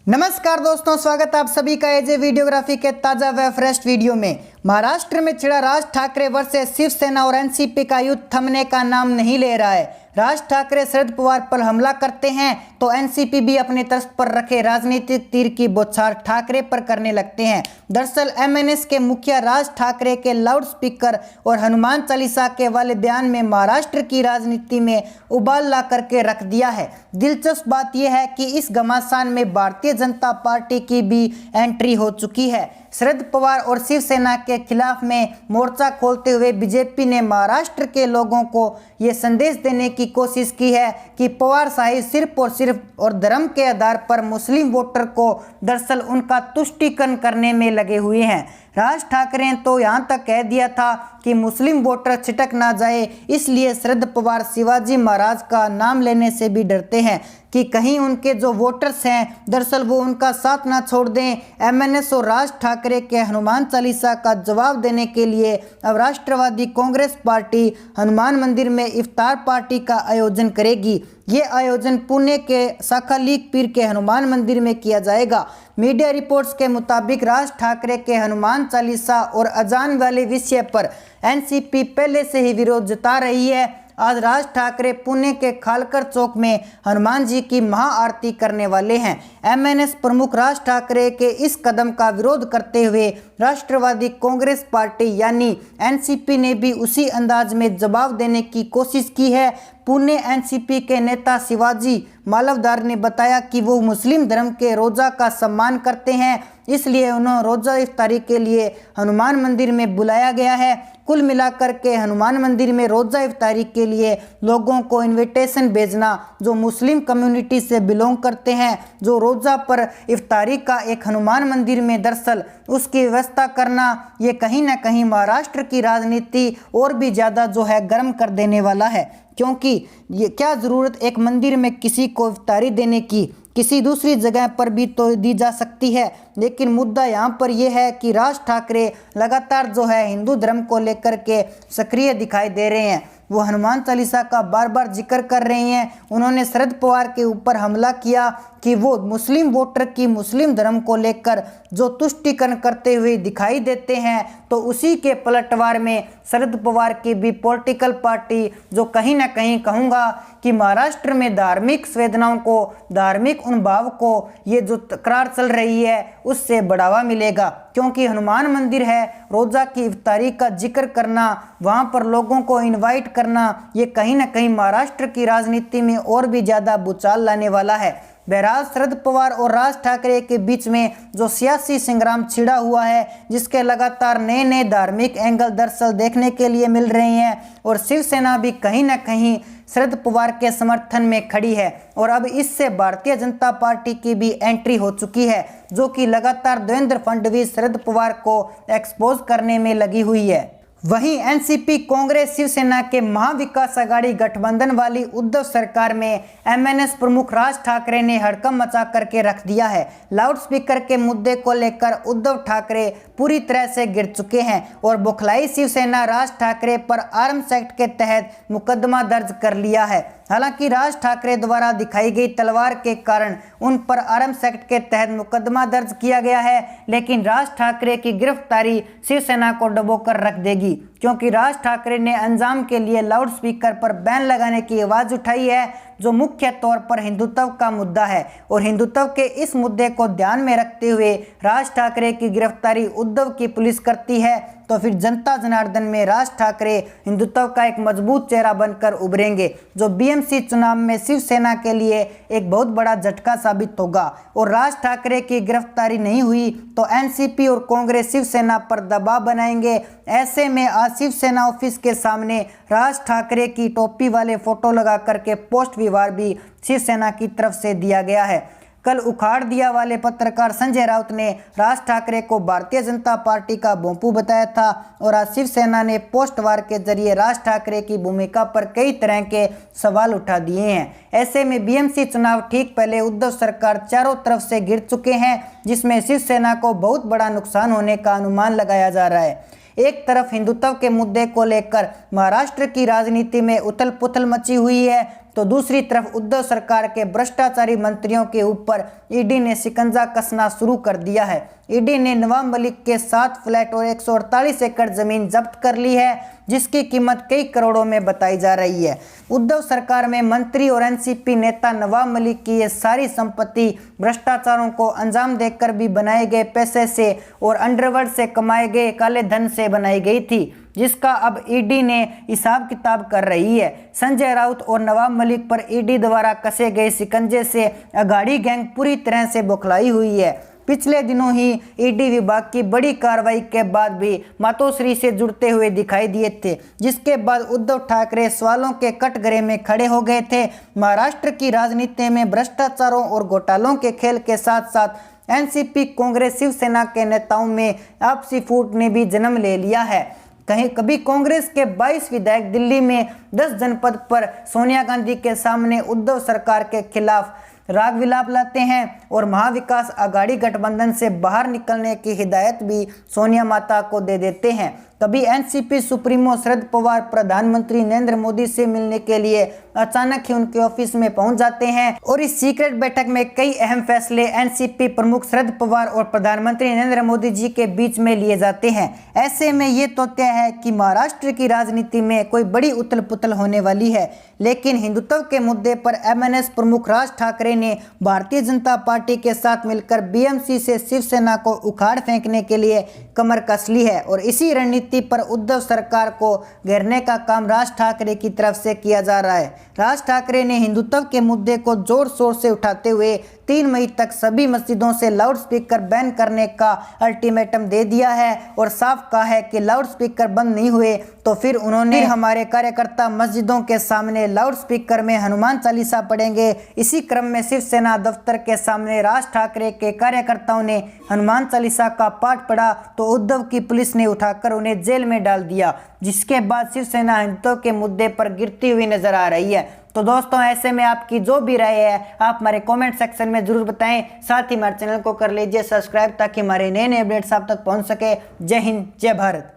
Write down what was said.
नमस्कार दोस्तों, स्वागत है आप सभी का एजे वीडियोग्राफी के ताज़ा व फ्रेश वीडियो में। महाराष्ट्र में छिड़ा राज ठाकरे वर्सेस शिवसेना और एनसीपी का युद्ध थमने का नाम नहीं ले रहा है। राज ठाकरे शरद पवार पर हमला करते हैं तो एनसीपी भी अपनी तरफ पर रखे राजनीतिक तीर की बौछार ठाकरे पर करने लगते हैं। दरअसल एमएनएस के मुखिया राज ठाकरे के लाउडस्पीकर और हनुमान चालीसा के वाले बयान में महाराष्ट्र की राजनीति में उबाल ला करके रख दिया है। दिलचस्प बात यह है कि इस घमासान में भारतीय जनता पार्टी की भी एंट्री हो चुकी है। शरद पवार और शिवसेना के खिलाफ में मोर्चा खोलते हुए बीजेपी ने महाराष्ट्र के लोगों को ये संदेश देने की कोशिश की है कि पवार शाही सिर्फ और धर्म के आधार पर मुस्लिम वोटर को दरअसल उनका तुष्टीकरण करने में लगे हुए हैं। राज ठाकरे ने तो यहाँ तक कह दिया था कि मुस्लिम वोटर छिटक ना जाए, इसलिए शरद पवार शिवाजी महाराज का नाम लेने से भी डरते हैं कि कहीं उनके जो वोटर्स हैं दरअसल वो उनका साथ ना छोड़ दें। एमएनएस और राज ठाकरे के हनुमान चालीसा का जवाब देने के लिए अब राष्ट्रवादी कांग्रेस पार्टी हनुमान मंदिर में इफ्तार पार्टी का आयोजन करेगी। ये आयोजन पुणे के शाखा लीक पीर के हनुमान मंदिर में किया जाएगा। मीडिया रिपोर्ट्स के मुताबिक राज ठाकरे के हनुमान चालीसा और अजान वाले विषय पर एनसीपी पहले से ही विरोध जता रही है। आज राज ठाकरे पुणे के खालकर चौक में हनुमान जी की महाआरती करने वाले हैं। एमएनएस प्रमुख राज ठाकरे के इस कदम का विरोध करते हुए राष्ट्रवादी कांग्रेस पार्टी यानी एनसीपी ने भी उसी अंदाज में जवाब देने की कोशिश की है। पुणे एनसीपी के नेता शिवाजी मालवदार ने बताया कि वो मुस्लिम धर्म के रोज़ा का सम्मान करते हैं, इसलिए उन्हें रोज़ा इफ्तारी के लिए हनुमान मंदिर में बुलाया गया है। कुल मिलाकर के हनुमान मंदिर में रोज़ा इफ्तारी के लिए लोगों को इनविटेशन भेजना जो मुस्लिम कम्युनिटी से बिलोंग करते हैं, जो रोज़ा पर इफ्तारी का एक हनुमान मंदिर में दरअसल उसकी व्यवस्था करना, ये कहीं ना कहीं महाराष्ट्र की राजनीति और भी ज़्यादा जो है गर्म कर देने वाला है। क्योंकि ये क्या ज़रूरत एक मंदिर में किसी को इफ्तारी देने की, किसी दूसरी जगह पर भी तो दी जा सकती है। लेकिन मुद्दा यहाँ पर यह है कि राज ठाकरे लगातार जो है हिंदू धर्म को लेकर के सक्रिय दिखाई दे रहे हैं। वो हनुमान चालीसा का बार बार जिक्र कर रही हैं। उन्होंने शरद पवार के ऊपर हमला किया कि वो मुस्लिम वोटर की मुस्लिम धर्म को लेकर जो तुष्टीकरण करते हुए दिखाई देते हैं, तो उसी के पलटवार में शरद पवार की भी पॉलिटिकल पार्टी जो कहीं ना कहीं कहूँगा कि महाराष्ट्र में धार्मिक संवेदनाओं को, धार्मिक उन भाव को ये जो तकरार चल रही है उससे बढ़ावा मिलेगा। क्योंकि हनुमान मंदिर है, रोज़ा की इफ्तारी का जिक्र करना, वहाँ पर लोगों को इनवाइट करना, ये कहीं ना कहीं महाराष्ट्र की राजनीति में और भी ज़्यादा भूचाल लाने वाला है। बहरहाल शरद पवार और राज ठाकरे के बीच में जो सियासी संग्राम छिड़ा हुआ है, जिसके लगातार नए नए धार्मिक एंगल दरअसल देखने के लिए मिल रहे हैं, और शिवसेना भी कहीं ना कहीं शरद पवार के समर्थन में खड़ी है। और अब इससे भारतीय जनता पार्टी की भी एंट्री हो चुकी है, जो कि लगातार देवेंद्र फडणवीस शरद पवार को एक्सपोज करने में लगी हुई है। वहीं एनसीपी कांग्रेस शिवसेना के महाविकास आघाड़ी गठबंधन वाली उद्धव सरकार में एमएनएस प्रमुख राज ठाकरे ने हड़कंप मचा करके रख दिया है। लाउडस्पीकर के मुद्दे को लेकर उद्धव ठाकरे पूरी तरह से गिर चुके हैं और बौखलाई शिवसेना राज ठाकरे पर आर्म्स एक्ट के तहत मुकदमा दर्ज कर लिया है। हालांकि राज ठाकरे द्वारा दिखाई गई तलवार के कारण उन पर आर्म्स एक्ट के तहत मुकदमा दर्ज किया गया है, लेकिन राज ठाकरे की गिरफ्तारी शिवसेना को डुबोकर रख देगी। क्योंकि राज ठाकरे ने अंजाम के लिए लाउडस्पीकर पर बैन लगाने की आवाज़ उठाई है, जो मुख्य तौर पर हिंदुत्व का मुद्दा है। और हिंदुत्व के इस मुद्दे को ध्यान में रखते हुए राज ठाकरे की गिरफ्तारी उद्धव की पुलिस करती है, तो फिर जनता जनार्दन में राज ठाकरे हिंदुत्व का एक मजबूत चेहरा बनकर उभरेंगे, जो बीएमसी चुनाव में शिवसेना के लिए एक बहुत बड़ा झटका साबित होगा। और राज ठाकरे की गिरफ्तारी नहीं हुई तो एनसीपी और कांग्रेस शिवसेना पर दबाव बनाएंगे। ऐसे में आज शिवसेना ऑफिस के सामने राज ठाकरे की टोपी वाले फोटो लगा करके पोस्ट विवार भी शिवसेना की तरफ से दिया गया है। कल उखाड़ दिया वाले पत्रकार संजय राउत ने राज ठाकरे को भारतीय जनता पार्टी का भोंपू बताया था, और आज शिवसेना ने पोस्ट वार के जरिए राज ठाकरे की भूमिका पर कई तरह के सवाल उठा दिए हैं। ऐसे में बीएमसी चुनाव ठीक पहले उद्धव सरकार चारों तरफ से गिर चुके हैं, जिसमें शिवसेना को बहुत बड़ा नुकसान होने का अनुमान लगाया जा रहा है। एक तरफ हिंदुत्व के मुद्दे को लेकर महाराष्ट्र की राजनीति में उथल पुथल मची हुई है, तो दूसरी तरफ उद्धव सरकार के भ्रष्टाचारी मंत्रियों के ऊपर ईडी ने शिकंजा कसना शुरू कर दिया है। ईडी ने नवाब मलिक के 7 फ्लैट और 148 एकड़ जमीन जब्त कर ली है, जिसकी कीमत कई करोड़ों में बताई जा रही है। उद्धव सरकार में मंत्री और एनसीपी नेता नवाब मलिक की ये सारी संपत्ति भ्रष्टाचारों को अंजाम देकर भी बनाए गए पैसे से और अंडरवर्ल्ड से कमाए गए काले धन से बनाई गई थी, जिसका अब ईडी ने हिसाब किताब कर रही है। संजय राउत और नवाब मलिक पर ईडी द्वारा कसे गए शिकंजे से अघाड़ी गैंग पूरी तरह से बौखलाई हुई है। पिछले दिनों ही ईडी विभाग की बड़ी कार्रवाई के बाद भी मातोश्री से जुड़ते हुए दिखाई दिए थे, जिसके बाद उद्धव ठाकरे सवालों के कटघरे में खड़े हो गए थे। महाराष्ट्र की राजनीति में भ्रष्टाचारों और घोटालों के खेल के साथ साथ एनसीपी, कांग्रेस, शिवसेना के नेताओं में आपसी फूट ने भी जन्म ले लिया है। कभी कांग्रेस के 22 विधायक दिल्ली में 10 जनपद पर सोनिया गांधी के सामने उद्धव सरकार के खिलाफ राग विलाप लाते हैं और महाविकास आघाड़ी गठबंधन से बाहर निकलने की हिदायत भी सोनिया माता को दे देते हैं। कभी एनसीपी सुप्रीमो शरद पवार प्रधानमंत्री नरेंद्र मोदी से मिलने के लिए अचानक ही उनके ऑफिस में पहुंच जाते हैं और इस सीक्रेट बैठक में कई अहम फैसले एनसीपी प्रमुख शरद पवार और प्रधानमंत्री नरेंद्र मोदी जी के बीच में लिए जाते हैं। ऐसे में ये तो तय है कि महाराष्ट्र की राजनीति में कोई बड़ी उथल पुथल होने वाली है। लेकिन हिंदुत्व के मुद्दे पर एमएनएस प्रमुख राज ठाकरे ने भारतीय जनता पार्टी के साथ मिलकर बीएमसी से शिवसेना को उखाड़ फेंकने के लिए कमर कस ली है और इसी रणनीति पर उद्धव सरकार को घेरने का काम राज ठाकरे की तरफ से किया जा रहा है। राज ठाकरे ने हिंदुत्व के मुद्दे को जोर शोर से उठाते हुए 3 मई तक सभी मस्जिदों से लाउडस्पीकर बैन करने का अल्टीमेटम दे दिया है और साफ कहा है कि लाउडस्पीकर बंद नहीं हुए तो फिर उन्होंने हमारे कार्यकर्ता मस्जिदों के सामने लाउडस्पीकर में हनुमान चालीसा पढ़ेंगे। इसी क्रम में शिवसेना दफ्तर के सामने राज ठाकरे के कार्यकर्ताओं ने हनुमान चालीसा का पाठ पढ़ा तो उद्धव की पुलिस ने उठाकर उन्हें जेल में डाल दिया, जिसके बाद शिवसेना हिंदुत्व के मुद्दे पर गिरती हुई नजर आ रही है। तो दोस्तों, ऐसे में आपकी जो भी राय है आप हमारे कमेंट सेक्शन में जरूर बताएं। साथ ही हमारे चैनल को कर लीजिए सब्सक्राइब ताकि हमारे नए नए अपडेट्स आप तक पहुंच सके। जय हिंद, जय भारत।